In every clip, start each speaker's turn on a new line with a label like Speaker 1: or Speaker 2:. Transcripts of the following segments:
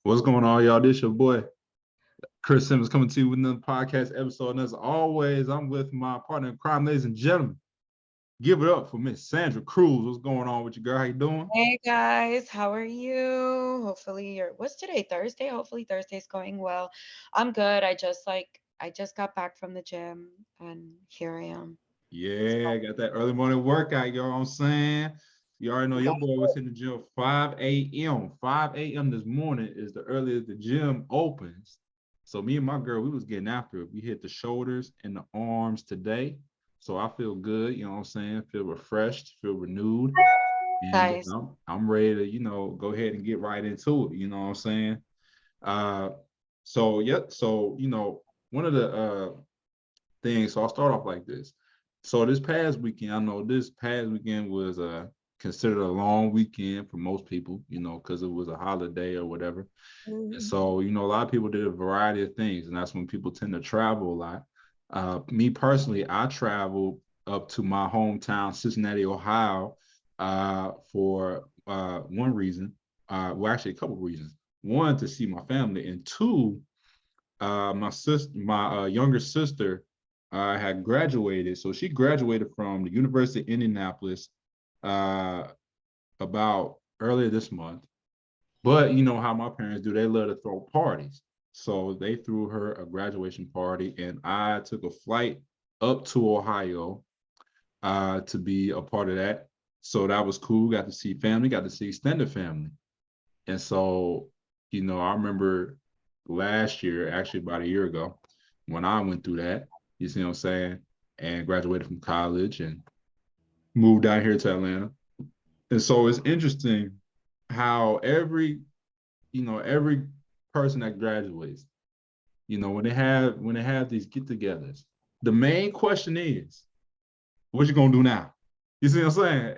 Speaker 1: What's going on, y'all? This your boy, Chris Simmons, coming to you with another podcast episode. And as always, I'm with my partner in crime, ladies and gentlemen. Give it up for Miss Sandra Cruz. What's going on with you, girl? How you doing?
Speaker 2: Hey guys, how are you? Hopefully what's today? Thursday? Hopefully Thursday's going well. I'm good. I just got back from the gym and here I am.
Speaker 1: Yeah, got that early morning workout, you know what I'm saying? You already know
Speaker 2: So
Speaker 1: your
Speaker 2: got
Speaker 1: boy was in the gym 5 a.m. 5 a.m. this morning is the earliest the gym opens. So me and my girl, we was getting after it. We hit the shoulders and the arms today. So I feel good, you know what I'm saying? Feel refreshed, feel renewed. And
Speaker 2: nice.
Speaker 1: I'm ready to, go ahead and get right into it. You know what I'm saying? Uh, so yeah, so one of the things. So I'll start off like this. So this past weekend, I know this past weekend was considered a long weekend for most people, because it was a holiday or whatever. And
Speaker 2: Mhm.
Speaker 1: so, a lot of people did a variety of things, and that's when people tend to travel a lot. Me personally, I traveled up to my hometown, Cincinnati, Ohio, for one reason. Well, actually, a couple of reasons. One, to see my family, and two, my younger sister, had graduated. So she graduated from the University of Indianapolis uh, about earlier this month. But you know how my parents do; they love to throw parties. So they threw her a graduation party, and I took a flight up to Ohio to be a part of that. So that was cool. Got to see family, got to see extended family. And so, I remember last year, actually about a year ago, when I went through that, you see what I'm saying, and graduated from college and moved down here to Atlanta. And so it's interesting how every person that graduates, when they have these get-togethers, the main question is, what you gonna do now? You see what I'm saying?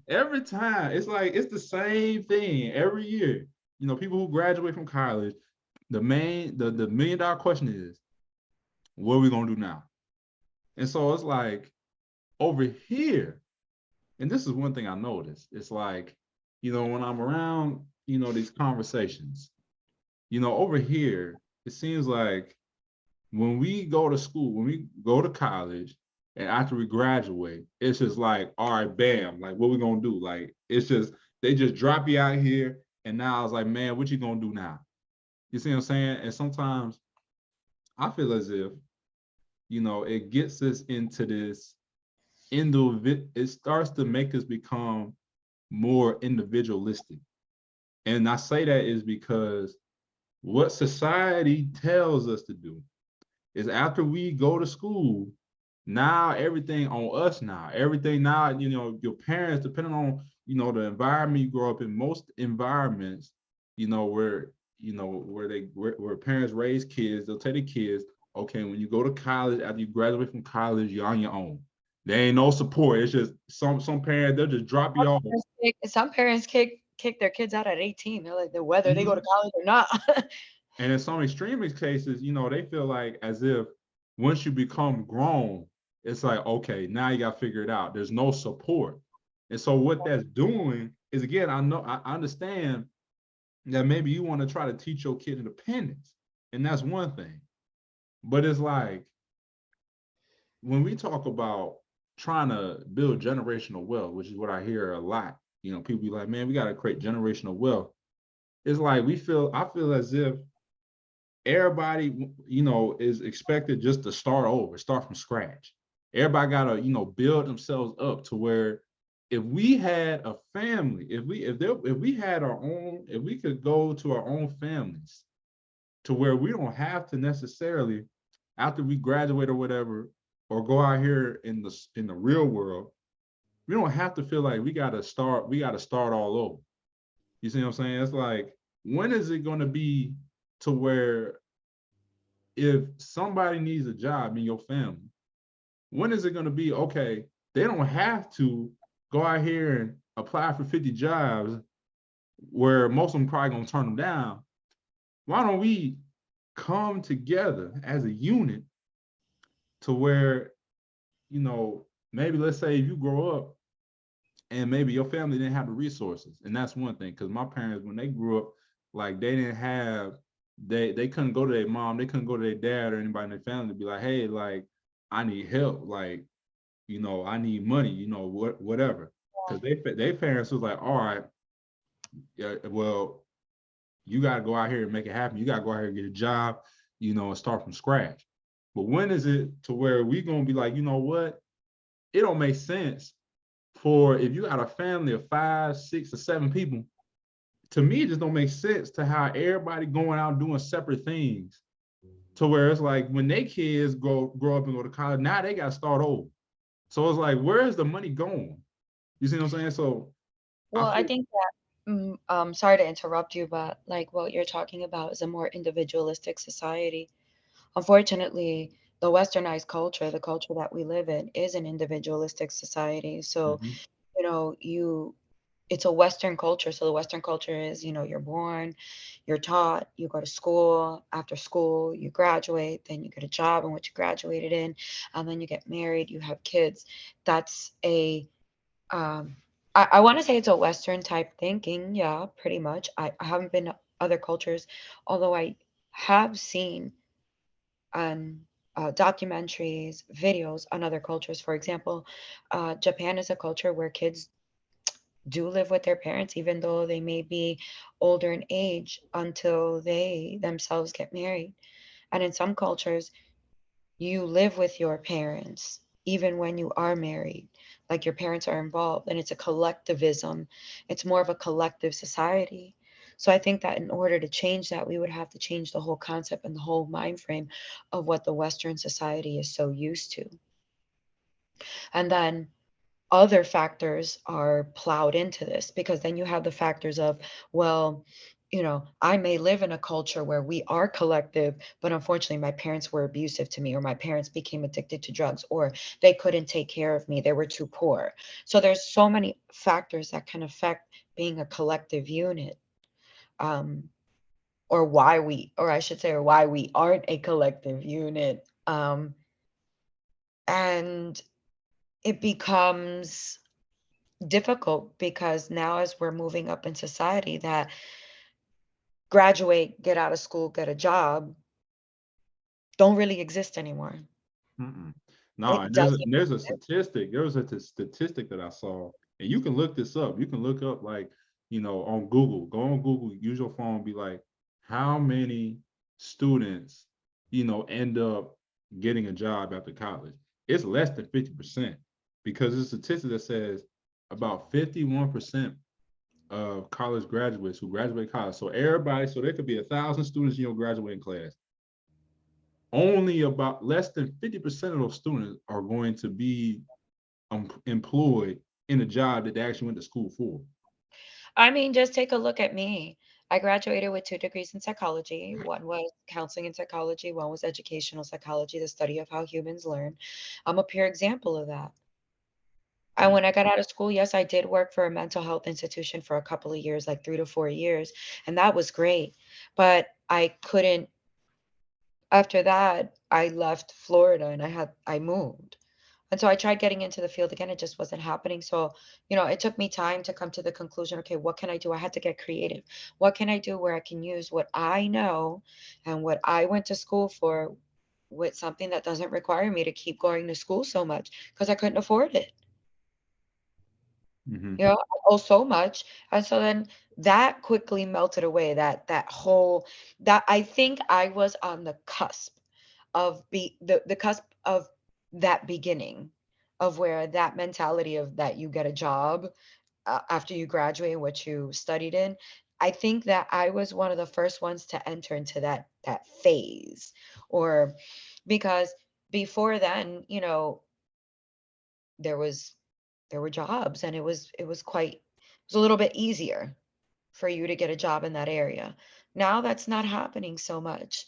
Speaker 1: Every time it's like it's the same thing every year. People who graduate from college, the $1 million question is, what are we gonna do now? And so it's like over here, and this is one thing I noticed. It's like, when I'm around, these conversations, over here, it seems like when we go to school, when we go to college, and after we graduate, it's just like, all right, bam, like what we gonna do? Like it's just they just drop you out here, and now I was like, man, what you gonna do now? You see what I'm saying? And sometimes I feel as if it gets us into this individual. It starts to make us become more individualistic, and I say that is because what society tells us to do is after we go to school, now everything on us now. Everything now, your parents, depending on, the environment you grow up in, most environments, where parents raise kids, they'll tell the kids, okay, when you go to college, after you graduate from college, you're on your own. There ain't no support. It's just some parents, they'll just drop you off.
Speaker 2: Some parents kick their kids out at 18. They're like, whether they go to
Speaker 1: Mhm.
Speaker 2: college or not.
Speaker 1: And in some extreme cases, they feel like as if once you become grown, it's like, okay, now you got to figure it out. There's no support. And so what that's doing is, again, I understand that maybe you want to try to teach your kid independence. And that's one thing. But it's like when we talk about trying to build generational wealth, which is what I hear a lot, people be like, man, we got to create generational wealth. It's like I feel as if everybody, is expected just to start over, start from scratch. Everybody gotta, build themselves up to where if we had a family, if we had our own, if we could go to our own families to where we don't have to necessarily, after we graduate or whatever, or go out here in the real world, we don't have to feel like we gotta start all over. You see what I'm saying? It's like, when is it gonna be to where if somebody needs a job in your family, when is it going to be okay? They don't have to go out here and apply for 50 jobs where most of them probably going to turn them down. Why don't we come together as a unit to where, maybe let's say if you grow up and maybe your family didn't have the resources. And that's one thing. Because my parents, when they grew up, like they didn't have, they couldn't go to their mom, they couldn't go to their dad or anybody in their family to be like, hey, like I need help, like, you know, I need money, you know, whatever. Because they parents was like, all right, yeah, well, you got to go out here and make it happen. You got to go out here and get a job, you know, and start from scratch. But when is it to where we gonna be like, you know what? It don't make sense for, if you got a family of 5, 6, or 7 people. To me, it just don't make sense to how everybody going out doing separate things. To where it's like when they kids grow up and go to college, now they got to start over. So it's like, where's the money going? You see what I'm saying? So I
Speaker 2: Well, I
Speaker 1: feel.
Speaker 2: think that, sorry to interrupt you, but like what you're talking about is a more individualistic society. Unfortunately, the westernized culture, the culture that we live in, is an individualistic society. So,
Speaker 1: Mhm.
Speaker 2: you it's a Western culture. So the Western culture is, you're born, you're taught, you go to school, after school, you graduate, then you get a job in what you graduated in, and then you get married, you have kids. That's um, I want to say it's a Western type thinking. Yeah, pretty much. I haven't been to other cultures, although I have seen on documentaries, videos on other cultures. For example, Japan is a culture where kids do live with their parents, even though they may be older in age, until they themselves get married. And in some cultures, you live with your parents even when you are married. Like your parents are involved, and it's a collectivism. It's more of a collective society. So I think that in order to change that, we would have to change the whole concept and the whole mind frame of what the Western society is so used to. And then other factors are plowed into this, because then you have the factors of, well, I may live in a culture where we are collective, but unfortunately my parents were abusive to me, or my parents became addicted to drugs, or they couldn't take care of me, they were too poor. So there's so many factors that can affect being a collective unit, um, or I should say, or why we aren't a collective unit. And it becomes difficult because now, as we're moving up in society, that graduate, get out of school, get a job don't really exist anymore.
Speaker 1: Mm-mm. No,
Speaker 2: It
Speaker 1: and
Speaker 2: doesn't
Speaker 1: there's a
Speaker 2: exist.
Speaker 1: statistic. There was a statistic that I saw, and you can look this up. You can look up, like, you know, on Google. Go on Google, use your phone, be like, how many students, you know, end up getting a job after college? It's less than 50%, because there's a statistic that says about 51% of college graduates who graduate college. So everybody, so there could be 1,000 students in your graduating class. Only about less than 50% of those students are going to be employed in a job that they actually went to school for.
Speaker 2: I mean, just take a look at me. I graduated with 2 degrees in psychology. One was counseling and psychology, one was educational psychology, the study of how humans learn. I'm a pure example of that. And
Speaker 1: Mm.
Speaker 2: when I got out of school, yes, I did work for a mental health institution for a couple of years, like 3 to 4 years, and that was great. But I couldn't, after that, I left Florida and I moved. And so I tried getting into the field again. It just wasn't happening. So, it took me time to come to the conclusion, okay, what can I do? I had to get creative. What can I do where I can use what I know and what I went to school for with something that doesn't require me to keep going to school so much, because I couldn't afford it.
Speaker 1: Mm-hmm.
Speaker 2: I owe so much. And so then that quickly melted away. That whole that I think I was on the cusp of the cusp of that beginning, of where that mentality of that you get a job after you graduate what you studied in. I think that I was one of the first ones to enter into that phase, or because before then, there was there were jobs, and it was a little bit easier for you to get a job in that area. Now that's not happening so much.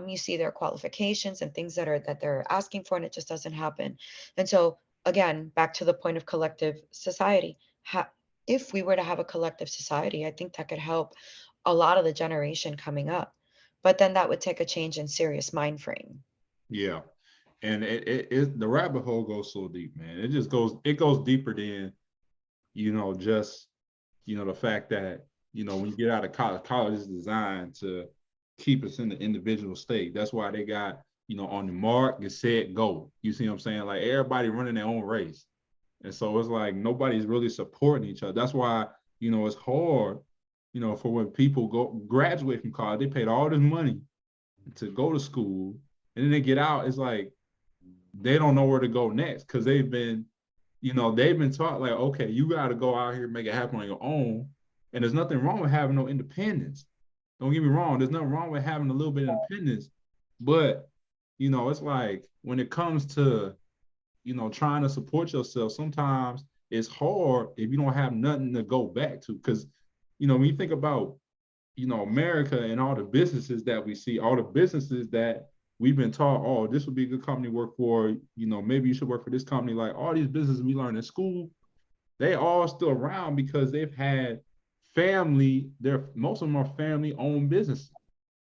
Speaker 2: You see their qualifications and things that they're asking for, and it just doesn't happen. And so again, back to the point of collective society. If we were to have a collective society, I think that could help a lot of the generation coming up. But then that would take a change in serious mind frame.
Speaker 1: Yeah, and the rabbit hole goes so deep, man. It goes deeper than just, the fact that, when you get out of college is designed to keep us in the individual state. That's why they got, on the mark, get set, go. You see what I'm saying? Like everybody running their own race. And so it's like nobody's really supporting each other. That's why, it's hard, for when people graduate from college, they paid all this money to go to school, and then they get out, it's like they don't know where to go next because they've been taught like, okay, you got to go out here and make it happen on your own. And there's nothing wrong with having no independence. Don't get me wrong. There's nothing wrong with having a little bit of independence. But, it's like when it comes to, trying to support yourself, sometimes it's hard if you don't have nothing to go back to. Because, when you think about, America and all the businesses that we see, all the businesses that we've been taught, oh, this would be a good company to work for, maybe you should work for this company. Like all these businesses we learned in school, they all still around because they've had most of them are family owned businesses.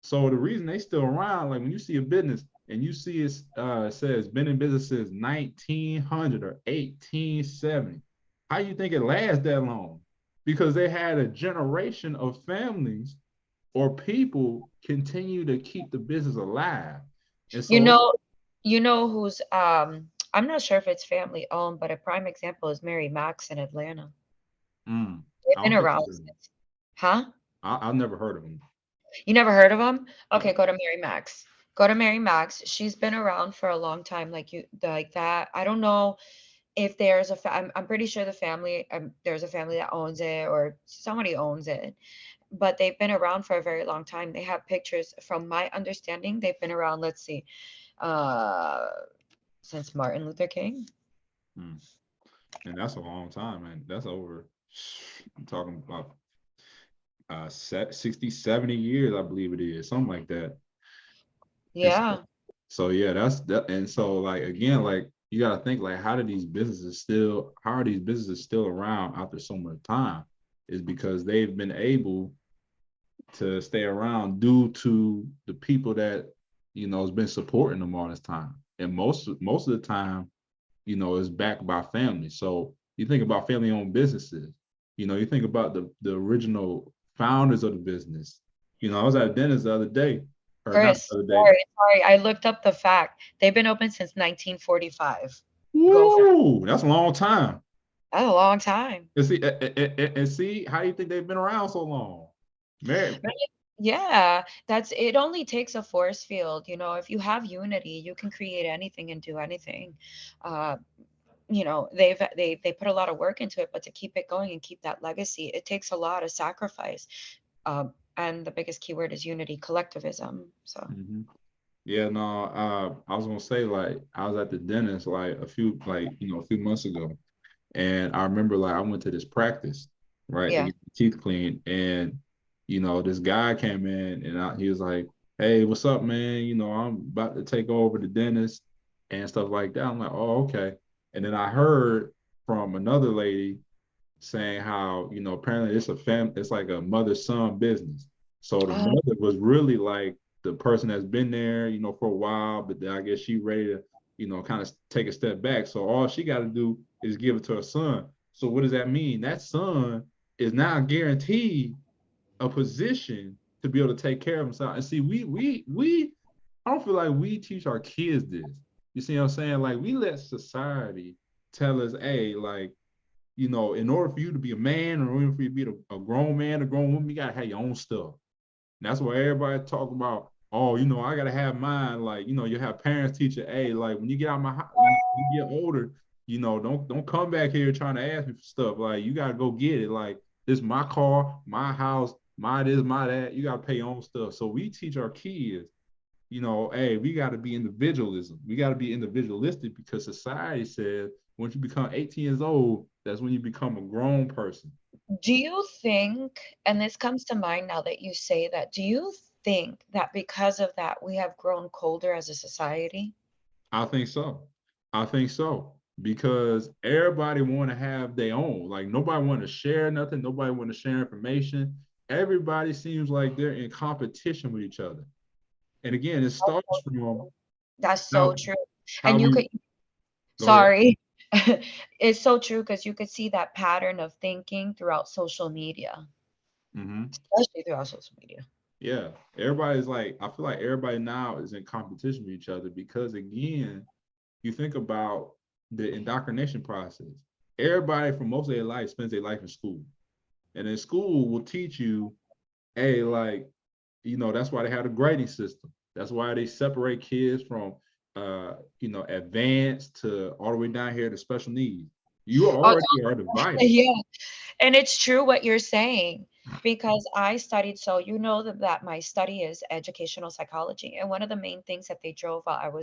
Speaker 1: So the reason they still around, like when you see a business and you see it says been in business since 1900 or 1870, how you think it lasts that long? Because they had a generation of families or people continue to keep the business alive. And
Speaker 2: You
Speaker 1: so,
Speaker 2: know, who's I'm not sure if it's family owned, but a prime example is Mary Max in Atlanta. They've
Speaker 1: I
Speaker 2: been
Speaker 1: don't think
Speaker 2: around since, huh?
Speaker 1: I've never heard of them.
Speaker 2: You never heard of them?
Speaker 1: Uh,
Speaker 2: Okay, go to Mary Max. Go to Mary Max. She's been around for a long time, like that. I don't know if there's I'm pretty sure there's a family that owns it or somebody owns it, but they've been around for a very long time. They have pictures. From my understanding, they've been around, let's see, uh, since Martin Luther King.
Speaker 1: hmm. And that's a long time, man. That's over, I'm talking about 60, 70 years, I believe it is, something like that. And so,
Speaker 2: Yeah.
Speaker 1: so yeah, that's that. And so like again, like you gotta think like how are these businesses still around after so much time? Is because they've been able to stay around due to the people that has been supporting them all this time. And most of the time, is backed by family. So you think about family owned businesses, you think about the original founders of the business. I was at a dentist the other day, or not
Speaker 2: Chris,
Speaker 1: the other day.
Speaker 2: sorry. I looked up the fact. They've been open since 1945. Go for it.
Speaker 1: Woo, that's a long time.
Speaker 2: That's a long time.
Speaker 1: And see, how do you think they've been around so long? Man,
Speaker 2: Right. Yeah, that's it. Only takes a force field. If you have unity, you can create anything and do anything. Uh, they put a lot of work into it, but to keep it going and keep that legacy, it takes a lot of sacrifice. And the biggest keyword is unity, collectivism. So
Speaker 1: mhm. Yeah, no, I was gonna say like I was at the dentist like a few months ago, and I remember like I went to this practice, right, to
Speaker 2: yeah.
Speaker 1: get the teeth cleaned, and this guy came in and he was like, "Hey, what's up, man? I'm about to take over the dentist and stuff like that." I'm like, "Oh, okay." And then I heard from another lady saying how apparently it's like a mother-son business. So the
Speaker 2: Oh,
Speaker 1: mother was really like the person that's been there for a while, but then I guess she ready to kind of take a step back. So all she got to do is give it to her son. So what does that mean? That son is now guaranteed a position to be able to take care of himself. And see, we I don't feel like we teach our kids this. You see what I'm saying? Like we let society tell us, hey, like in order for you to be a man, or in order for you to be a grown man, a grown woman, you gotta have your own stuff. And that's why everybody talk about, oh, I gotta have mine. Like, you have parents teach you, hey, like when you get out my house, when you get older, don't come back here trying to ask me for stuff. Like, you gotta go get it. Like, this is my car, my house, my this, my that. You gotta pay your own stuff. So we teach our kids, hey, we got to be individualism. We got to be individualistic because society says once you become 18 years old, that's when you become a grown person.
Speaker 2: do you think, and this comes to mind now that you say that, do you think that because of that we have grown colder as a society?
Speaker 1: I think so. I think so because everybody want to have their own. Like nobody want to share nothing. Nobody want to share information. Everybody seems like they're in competition with each other. And again, it starts from
Speaker 2: That's so
Speaker 1: how
Speaker 2: true.
Speaker 1: how
Speaker 2: And you
Speaker 1: we
Speaker 2: could,
Speaker 1: go ahead.
Speaker 2: sorry. It's so true because you could see that pattern of thinking throughout social media,
Speaker 1: Hmm.
Speaker 2: especially throughout social media.
Speaker 1: Yeah, everybody's like, I feel like everybody now is in competition with each other because, again, you think about the indoctrination process. Everybody for most of their life spends their life in school, and in school will teach you, hey, like, that's why they have a grading system. That's why they separate kids from, advanced to all the way down here to special needs. You
Speaker 2: Oh,
Speaker 1: already are divided.
Speaker 2: yeah. And it's true what you're saying because I studied, so you know that my study is educational psychology. And one of the main things that they drove out,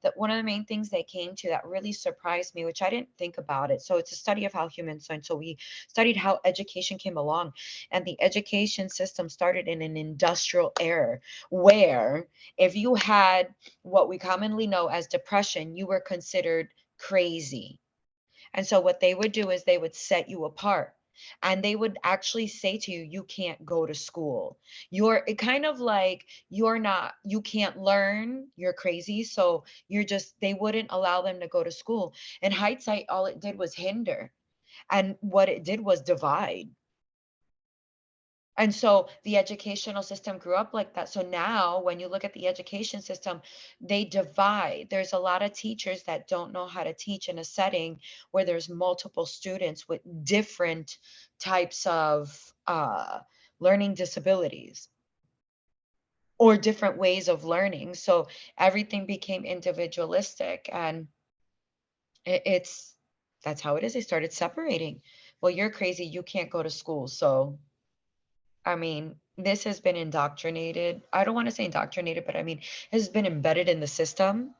Speaker 2: that one of the main things they came to that really surprised me, which I didn't think about it. So it's a study of how humans learn. So we studied how education came along, and the education system started in an industrial era where if you had what we commonly know as depression, you were considered crazy. And so what they would do is they would set you apart, and they would actually say to you, you can't go to school. You're it kind of like you're not, you can't learn, you're crazy. So you're just, they wouldn't allow them to go to school. In hindsight, all it did was hinder. And what it did was divide. And so the educational system grew up like that. So now when you look at the education system, they divide. There's a lot of teachers that don't know how to teach in a setting where there's multiple students with different types of learning disabilities or different ways of learning. So everything became individualistic, and it's that's how it is. They started separating. Well, you're crazy. You can't go to school. So I mean, this has been indoctrinated. I don't want to say indoctrinated, but I mean, has been embedded in the system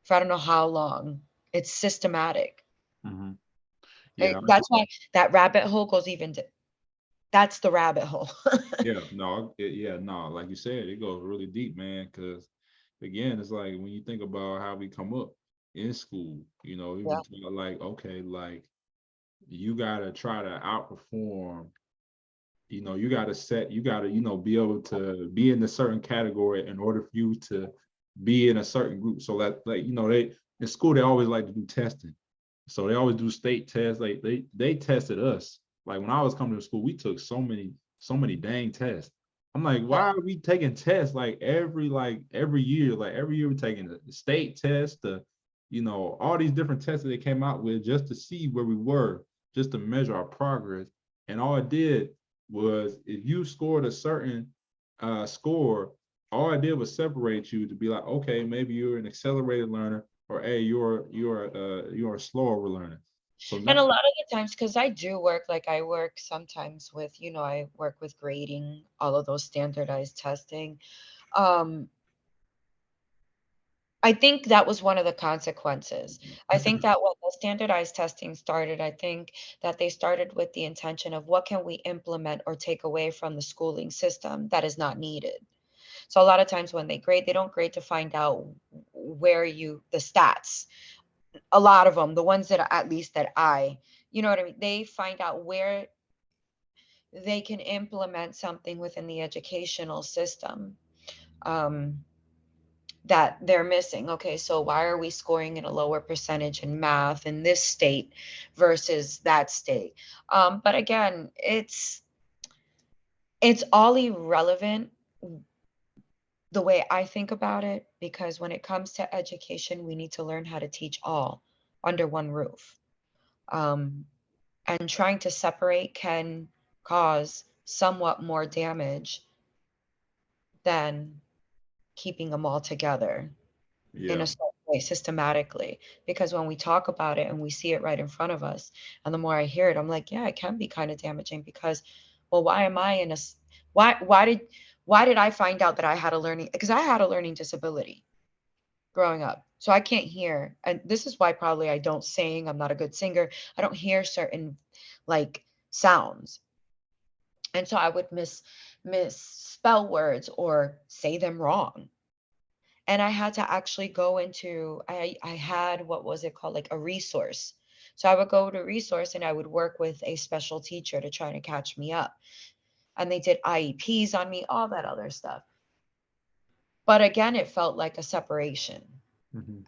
Speaker 2: for I don't know how long. It's systematic.
Speaker 1: Hmm. Yeah,
Speaker 2: That's why that rabbit hole goes even. That's the rabbit hole.
Speaker 1: yeah, no, yeah, no, like you said, it goes really deep, man. Because, again, it's like when you think about how we come up in school, we've
Speaker 2: Yeah.
Speaker 1: been taught, like, okay, like, you gotta try to outperform. You gotta, be able to be in a certain category in order for you to be in a certain group. So that, like, they in school they always like to do testing. So they always do state tests. Like they tested us. Like when I was coming to school, we took so many dang tests. I'm like,
Speaker 2: Yeah.
Speaker 1: why are we taking tests like every year? Like every year we're taking the state test, all these different tests that they came out with just to see where we were, just to measure our progress. And all it did was, if you scored a certain score, all I did was separate you to be like, okay, maybe you're an accelerated learner, or hey, you're a slower learner. So
Speaker 2: And a
Speaker 1: now,
Speaker 2: lot of the times, because I do work, like I work sometimes with, I work with grading, all of those standardized testing. Um, I think that was one of the consequences. I think that when the standardized testing started, I think that they started with the intention of what can we implement or take away from the schooling system that is not needed. So a lot of times when they grade, they don't grade to find out where the stats. A lot of them, the ones that at least that you know what I mean? They find out where they can implement something within the educational system. Um, that they're missing. Okay, so why are we scoring in a lower percentage in math in this state versus that state? But again, it's all irrelevant the way I think about it, because when it comes to education, we need to learn how to teach all under one roof. Um, and trying to separate can cause somewhat more damage than keeping them all together in
Speaker 1: yeah,
Speaker 2: a certain way systematically, because when we talk about it and we see it right in front of us, and the more I hear it, I'm like, yeah, it can be kind of damaging because, well, why am I in a why did I find out that I had a learning, because I had a learning disability growing up, so I can't hear, and this is why probably I don't sing, I'm not a good singer, I don't hear certain like sounds, and so I would misspell words or say them wrong, and I had to actually go into, I had, what was it called, like a resource. So I would go to resource and I would work with a special teacher to try to catch me up. And they did IEPs on me, all that other stuff. But again, it felt like a separation.
Speaker 1: mhm,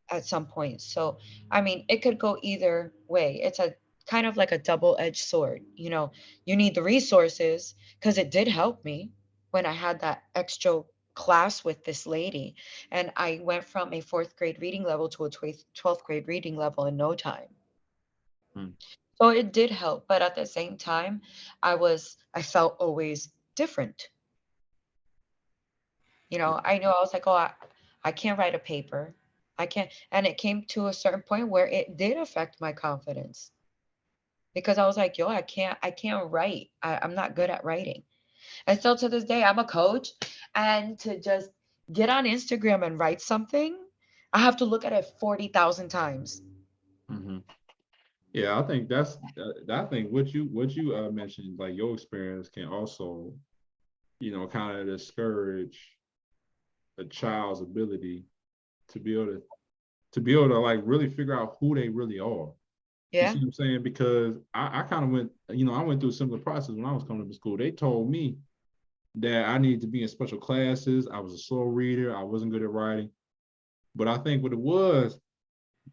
Speaker 2: at some point. So, I mean, it could go either way. It's a kind of like a double-edged sword. You need the resources because it did help me when I had that extra class with this lady. And I went from a fourth grade reading level to a 12th grade reading level in no time.
Speaker 1: Mm.
Speaker 2: So it did help. But at the same time, I felt always different.
Speaker 1: Yeah.
Speaker 2: I knew I was like, oh, I can't write a paper. I can't. And it came to a certain point where it did affect my confidence because I was like, yo, I can't write. I'm not good at writing. And still to this day, I'm a coach. And to just get on Instagram and write something, I have to look at it 40,000 times.
Speaker 1: Hmm. Yeah, I think I think what you mentioned, like your experience can also, kind of discourage a child's ability to be able to like really figure out who they really are. You
Speaker 2: Yeah.
Speaker 1: see what I'm saying? Because I kind of went, I went through a similar process when I was coming to school. They told me that I needed to be in special classes. I was a slow reader. I wasn't good at writing. But I think what it was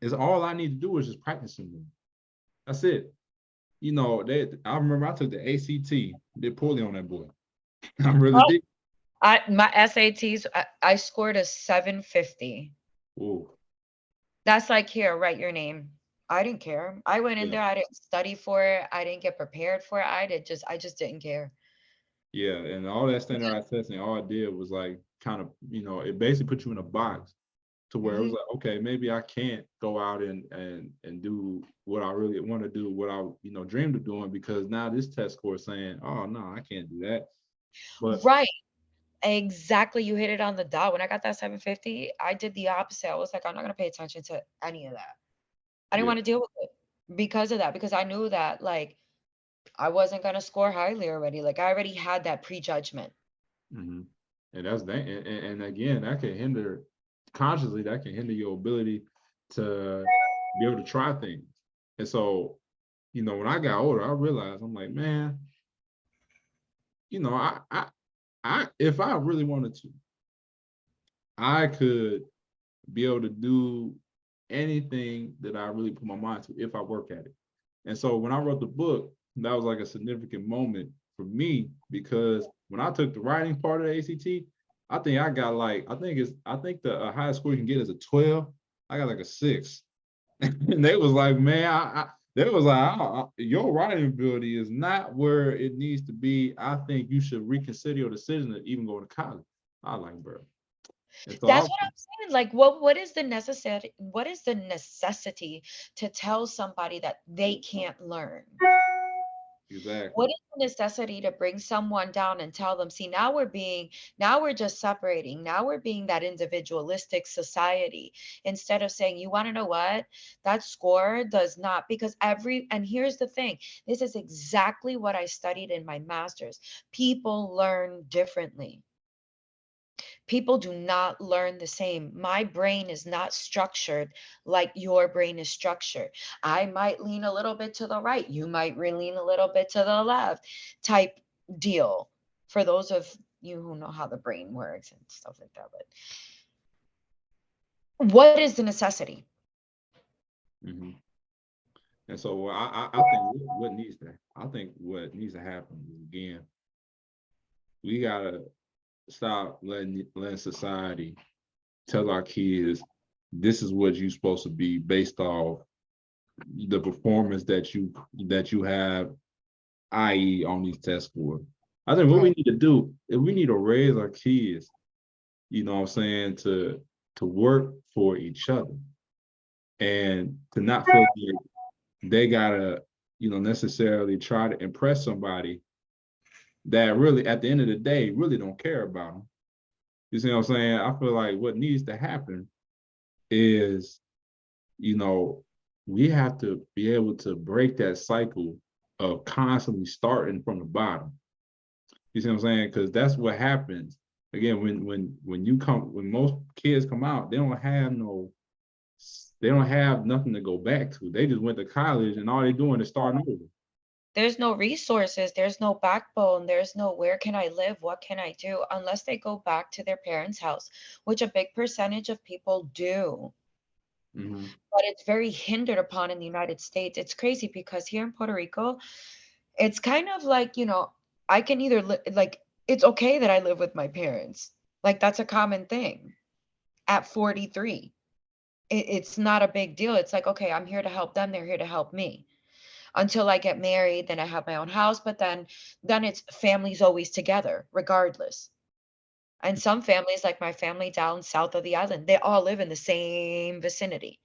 Speaker 1: is all I need to do is just practice some more. That's it. I remember I took the ACT, did poorly on that boy. I really
Speaker 2: Oh,
Speaker 1: did.
Speaker 2: my SATs, I scored a 750.
Speaker 1: Oh,
Speaker 2: That's like, here, write your name. I didn't care. I went in
Speaker 1: yeah.
Speaker 2: there, I didn't study for it. I didn't get prepared for it. I just didn't care.
Speaker 1: Yeah. And all that standardized testing, all it did was like kind of, it basically put you in a box to where it was
Speaker 2: Hmm.
Speaker 1: like, okay, maybe I can't go out and do what I really want to do, what I, dreamed of doing, because now this test score is saying, oh no, I can't do that. But
Speaker 2: Right. Exactly. You hit it on the dot. When I got that 750, I did the opposite. I was like, I'm not gonna pay attention to any of that. I didn't
Speaker 1: yeah.
Speaker 2: want to deal with it because of that, because I knew that like I wasn't gonna score highly already. Like I already had that prejudgment.
Speaker 1: Hmm. And that's that. And again, that can hinder consciously, that can hinder your ability to be able to try things. And so, when I got older, I realized I'm like, man, if I really wanted to, I could be able to do anything that I really put my mind to if I work at it. And so when I wrote the book, that was like a significant moment for me because when I took the writing part of the ACT, I think I got like I think the highest score you can get is a 12. I got like a 6. And they was like, man, they was like, your writing ability is not where it needs to be. I think you should reconsider your decision to even go to college. I like, bro. And so I
Speaker 2: That's what I'm saying. Like, what is the necessity to tell somebody that they can't learn?
Speaker 1: exactly.
Speaker 2: What is the necessity to bring someone down and tell them, see, now we're just separating. Now we're being that individualistic society instead of saying, you want to know what? That score does not, because and here's the thing, this is exactly what I studied in my master's. People learn differently. People do not learn the same. My brain is not structured like your brain is structured. I might lean a little bit to the right. You might lean a little bit to the left type deal. For those of you who know how the brain works and stuff like that. But what is the necessity?
Speaker 1: Mhm. And so I think what needs to happen is, again, we gotta stop letting society tell our kids this is what you're supposed to be based off the performance that you have, i.e., on these test scores. I think what we
Speaker 2: Right.
Speaker 1: need to do is we need to raise our kids, what I'm saying, to work for each other and to not feel like they gotta, necessarily try to impress somebody that really, at the end of the day, really don't care about them. You see what I'm saying? I feel like what needs to happen is, you know, we have to be able to break that cycle of constantly starting from the bottom. You see what I'm saying? Because that's what happens. Again, when most kids come out, they don't have nothing to go back to. They just went to college and all they're doing is starting over.
Speaker 2: There's no resources, there's no backbone, there's no where can I live, what can I do, unless they go back to their parents' house, which a big percentage of people do.
Speaker 1: Mhm.
Speaker 2: but it's very hindered upon in the United States. It's crazy because here in Puerto Rico, it's kind of like, I can either like it's okay that I live with my parents. Like that's a common thing at 43. It's not a big deal. It's like, okay, I'm here to help them, they're here to help me. Until I get married, then I have my own house, but then it's families always together regardless. And some families, like my family down south of the island, they all live in the same vicinity.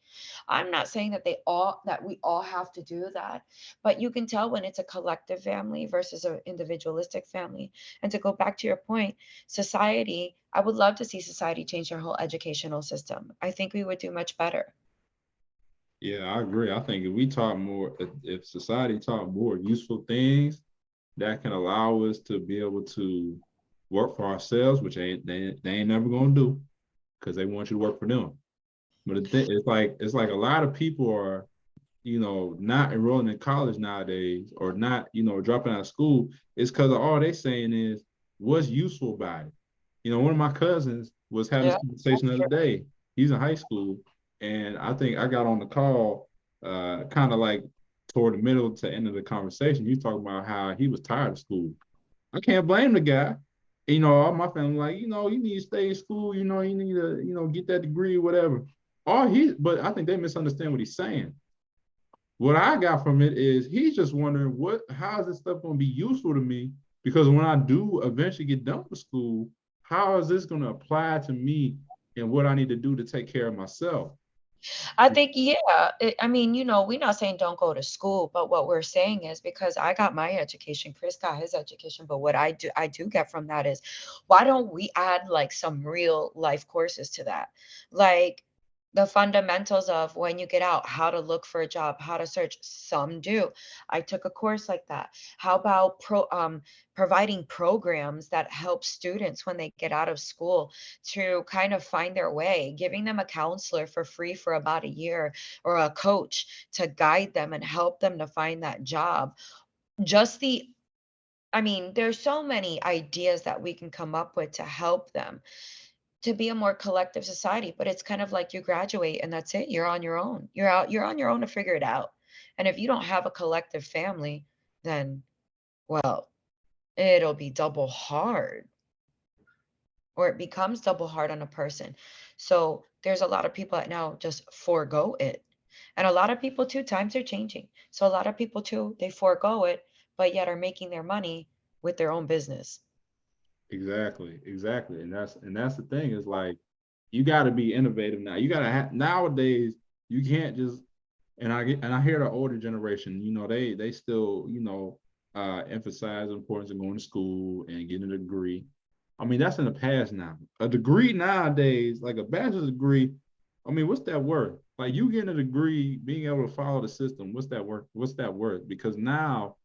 Speaker 2: I'm not saying that we all have to do that, but you can tell when it's a collective family versus an individualistic family. And to go back to your point, society, I would love to see society change their whole educational system. I think we would do much better.
Speaker 1: Yeah, I agree. I think if we taught more, if society taught more useful things that can allow us to be able to work for ourselves, which they ain't never gonna do because they want you to work for them. But it's like a lot of people are, not enrolling in college nowadays or not, dropping out of school. It's because all they saying is what's useful about it. One of my cousins was having
Speaker 2: Yeah,
Speaker 1: this conversation the
Speaker 2: that's
Speaker 1: other
Speaker 2: true.
Speaker 1: day. He's in high school, and I think I got on the call, kind of like toward the middle to end of the conversation. He was talking about how he was tired of school. I can't blame the guy. All my family like, you need to stay in school. You need to, get that degree, whatever. But I think they misunderstand what he's saying. What I got from it is he's just wondering how is this stuff going to be useful to me? Because when I do eventually get done with school, how is this going to apply to me and what I need to do to take care of myself?
Speaker 2: I think, yeah. I mean, we're not saying don't go to school, but what we're saying is because I got my education, Chris got his education, but what I do get from that is why don't we add like some real life courses to that? Like the fundamentals of when you get out, how to look for a job, how to search. Some do. I took a course like that. How about providing programs that help students when they get out of school to kind of find their way, giving them a counselor for free for about a year or a coach to guide them and help them to find that job. Just the I mean, there's so many ideas that we can come up with to help them to be a more collective society, but it's kind of like you graduate and that's it. You're on your own. You're on your own to figure it out. And if you don't have a collective family, then well, it'll be double hard or it becomes double hard on a person. So there's a lot of people that now just forego it. And a lot of people too, times are changing. So a lot of people too, they forego it, but yet are making their money with their own business.
Speaker 1: Exactly, exactly. And that's the thing is like you got to be innovative now. You got to have nowadays. You can't just and I hear the older generation. They still emphasize the importance of going to school and getting a degree. I mean that's in the past now. A degree nowadays, like a bachelor's degree. I mean, what's that worth? Like you getting a degree, being able to follow the system. What's that worth? What's that worth? Because now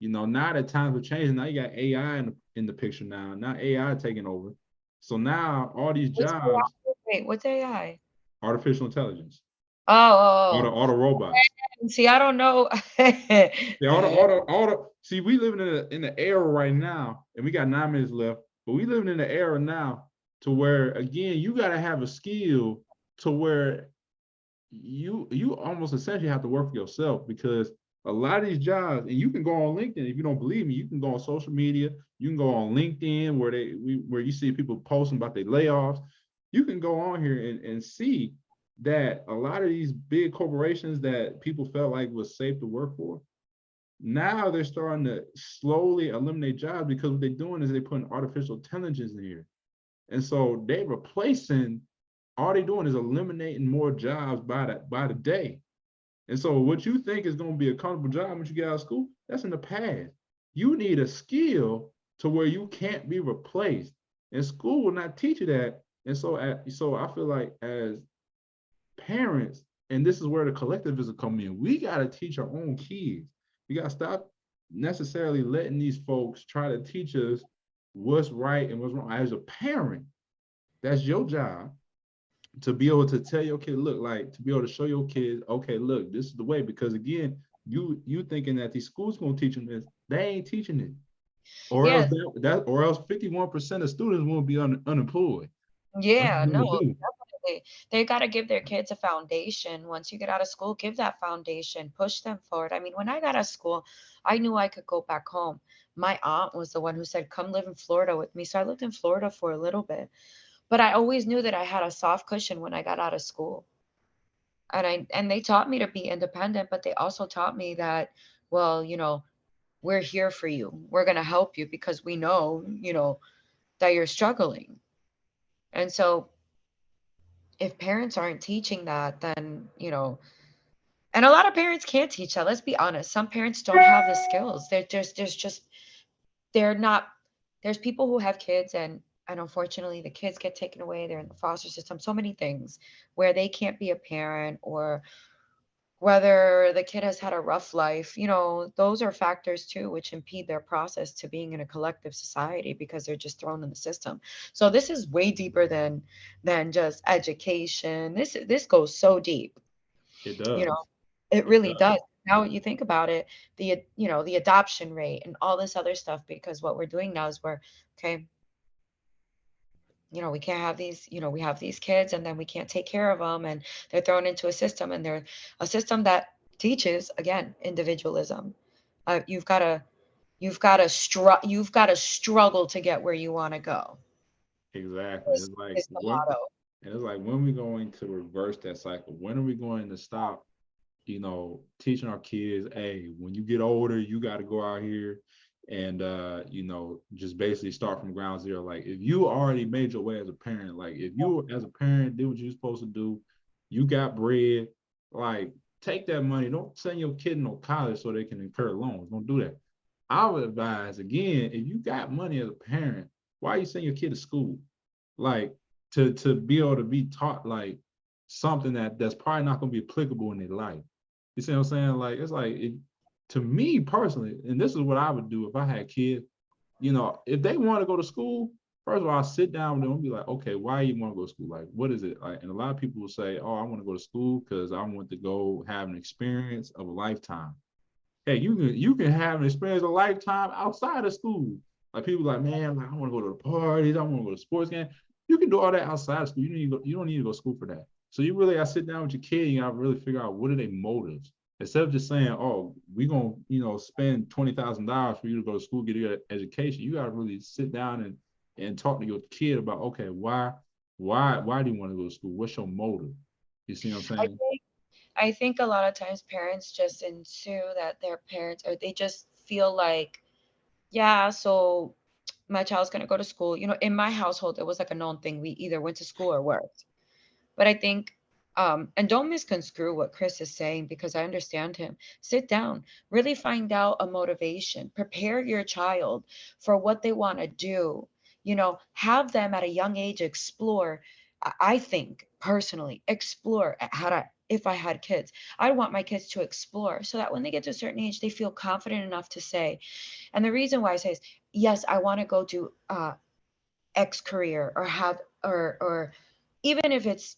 Speaker 1: that times are changing. Now you got AI in the picture now. Now AI taking over. So now all these
Speaker 2: What's
Speaker 1: jobs,
Speaker 2: AI? Wait, what's AI?
Speaker 1: artificial intelligence,
Speaker 2: Oh,
Speaker 1: all the
Speaker 2: oh,
Speaker 1: auto robots.
Speaker 2: oh. See, I don't know.
Speaker 1: Yeah, all the. See, we living in the era right now, and we got 9 minutes left. But we living in the era now to where again you got to have a skill to where you almost essentially have to work for yourself because a lot of these jobs, and you can go on LinkedIn if you don't believe me, you can go on social media, you can go on LinkedIn where you see people posting about their layoffs. You can go on here and see that a lot of these big corporations that people felt like was safe to work for, now they're starting to slowly eliminate jobs because what they're doing is they're putting artificial intelligence in here. And so they're replacing, all they're doing is eliminating more jobs by the day. And so what you think is going to be a comfortable job when you get out of school, that's in the past. You need a skill to where you can't be replaced. And school will not teach you that. And so I feel like as parents, and this is where the collectivism come in, we got to teach our own kids. We got to stop necessarily letting these folks try to teach us what's right and what's wrong. As a parent, that's your job to be able to tell your kid, look, like to be able to show your kids, okay, look, this is the way. Because again, you thinking that these schools gonna teach them this, they ain't teaching it, or else
Speaker 2: Yes,
Speaker 1: or else 51% of students won't be unemployed. What are
Speaker 2: yeah,
Speaker 1: you
Speaker 2: no,
Speaker 1: gonna do?
Speaker 2: They got to give their kids a foundation. Once you get out of school, give that foundation, push them forward. I mean, when I got out of school, I knew I could go back home. My aunt was the one who said, "Come live in Florida with me." So I lived in Florida for a little bit, but I always knew that I had a soft cushion when I got out of school. And they taught me to be independent, but they also taught me that, well, we're here for you. We're going to help you because we know, that you're struggling. And so if parents aren't teaching that, then, and a lot of parents can't teach that. Let's be honest. Some parents don't have the skills. They're not, there's people who have kids and unfortunately the kids get taken away. They're in the foster system, so many things where they can't be a parent, or whether the kid has had a rough life. Those are factors too which impede their process to being in a collective society because they're just thrown in the system. So this is way deeper than just education. This goes so deep.
Speaker 1: It
Speaker 2: you know
Speaker 1: does.
Speaker 2: it
Speaker 1: It
Speaker 2: really
Speaker 1: does.
Speaker 2: does. Now you think about it, the adoption rate and all this other stuff, because what we're doing now is we're okay. We can't have these, we have these kids and then we can't take care of them, and they're thrown into a system, and they're a system that teaches, again, individualism. You've got to struggle to get where you want to go.
Speaker 1: Exactly.
Speaker 2: Is,
Speaker 1: It's like
Speaker 2: is the
Speaker 1: when
Speaker 2: motto.
Speaker 1: and it's like when are we going to reverse that cycle? When are we going to stop, teaching our kids, hey, when you get older, you got to go out here and just basically start from ground zero. Like if you already made your way as a parent, like if you as a parent did what you're supposed to do, you got bread, like take that money. Don't send your kid no college so they can incur loans. Don't do that. I would advise again, if you got money as a parent, why are you sending your kid to school? Like to be able to be taught like something that's probably not going to be applicable in their life. You see what I'm saying? Like it's like to me personally, and this is what I would do if I had kids. If they want to go to school, first of all, I sit down with them and be like, okay, why you want to go to school? Like, what is it? Like, and a lot of people will say, oh, I want to go to school because I want to go have an experience of a lifetime. Hey, you can have an experience of a lifetime outside of school. Like people like, man, like I want to go to the parties, I want to go to sports games. You can do all that outside of school. You don't need to go to school for that. So you really gotta sit down with your kid and you gotta really figure out what are their motives. Instead of just saying, oh, we're gonna, spend $20,000 for you to go to school, get your education, you gotta really sit down and talk to your kid about, okay, why do you want to go to school? What's your motive? You see what I'm
Speaker 2: I
Speaker 1: saying?
Speaker 2: think I think a lot of times parents just ensue that their parents, or they just feel like, yeah, so my child's going to go to school. In my household, it was like a known thing. We either went to school or worked. But I think, and don't misconstrue what Chris is saying, because I understand him. Sit down, really find out a motivation, prepare your child for what they want to do. Have them at a young age explore. I think personally, explore how to. If I had kids, I want my kids to explore so that when they get to a certain age, they feel confident enough to say. And the reason why I say is, yes, I want to go do X career, or have, or even if it's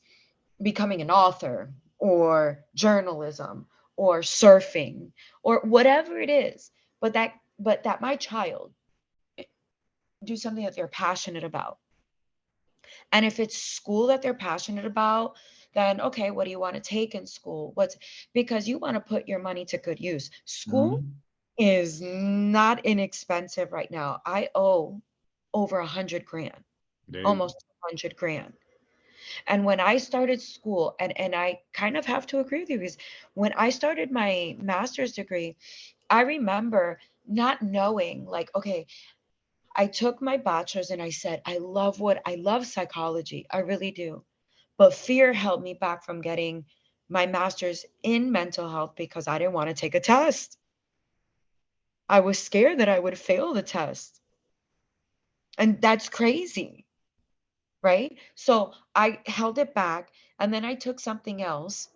Speaker 2: becoming an author or journalism or surfing or whatever it is, but that my child do something that they're passionate about. And if it's school that they're passionate about, then okay, what do you want to take in school? What's Because you want to put your money to good use. School
Speaker 1: Mm-hmm.
Speaker 2: is not inexpensive right now. I owe over 100 grand,
Speaker 1: There you go.
Speaker 2: almost 100 grand. And when I started school, and I kind of have to agree with you, because when I started my master's degree, I remember not knowing, like, okay, I took my bachelor's and I said, I love psychology. I really do. But fear held me back from getting my master's in mental health because I didn't want to take a test. I was scared that I would fail the test. And that's crazy, right? So I held it back, and then I took something else.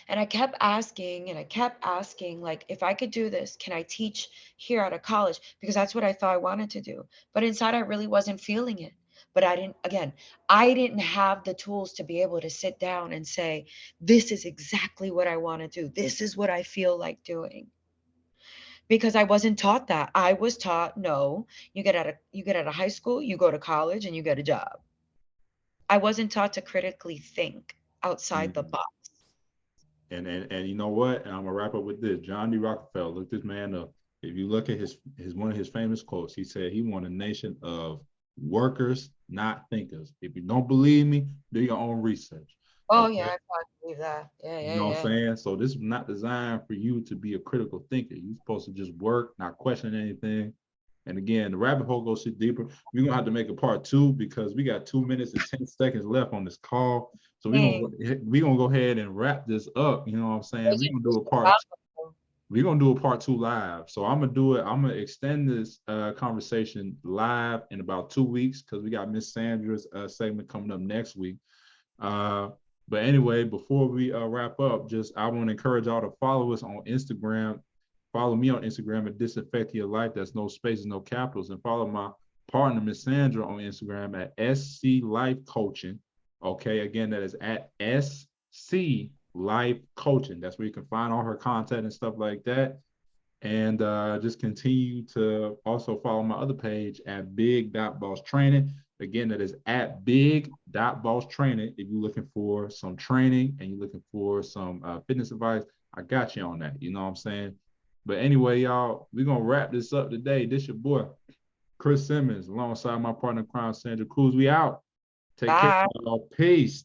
Speaker 2: And I kept asking and I kept asking, like, if I could do this, can I teach here at a college? Because that's what I thought I wanted to do. But inside, I really wasn't feeling it. But I didn't have the tools to be able to sit down and say, this is exactly what I want to do. This is what I feel like doing. Because I wasn't taught that. I was taught, no, you get out of high school, you go to college and you get a job. I wasn't taught to critically think outside the
Speaker 1: Mhm.
Speaker 2: box.
Speaker 1: And you know what? And I'm gonna wrap up with this. John D. Rockefeller, look this man up. If you look at his one of his famous quotes, he said he want a nation of workers, not thinkers. If you don't believe me, do your own research.
Speaker 2: Oh yeah,
Speaker 1: Okay.
Speaker 2: I probably believe that. Yeah,
Speaker 1: You
Speaker 2: yeah,
Speaker 1: know what I'm
Speaker 2: yeah.
Speaker 1: saying? So this is not designed for you to be a critical thinker. You're supposed to just work, not question anything. And again, the rabbit hole goes shit deeper. We're gonna have to make a part two because we got 2 minutes and 10 seconds left on this call. So
Speaker 2: Dang.
Speaker 1: we're gonna go ahead and wrap this up. You know what I'm saying?
Speaker 2: Those
Speaker 1: We're gonna do a part two live. So I'm gonna do it. I'm gonna extend this conversation live in about 2 weeks because we got Miss Sandra's segment coming up next week. Uh, but anyway, before we wrap up, just I want to encourage y'all to follow us on Instagram. Follow me on Instagram at Disinfect Your Life. That's no spaces, no capitals. And follow my partner, Miss Sandra, on Instagram at SC Life Coaching. Okay, again, that is at SC Life Coaching. That's where you can find all her content and stuff like that. And just continue to also follow my other page at Big.Boss Training. Again, that is at Big.Boss Training. If you're looking for some training and you're looking for some fitness advice, I got you on that. You know what I'm saying? But anyway, y'all, we're going to wrap this up today. This your boy, Chris Simmons, alongside my partner, Cruz, Sandra Cruz. We out. Take care,
Speaker 2: Bye.
Speaker 1: y'all. Peace.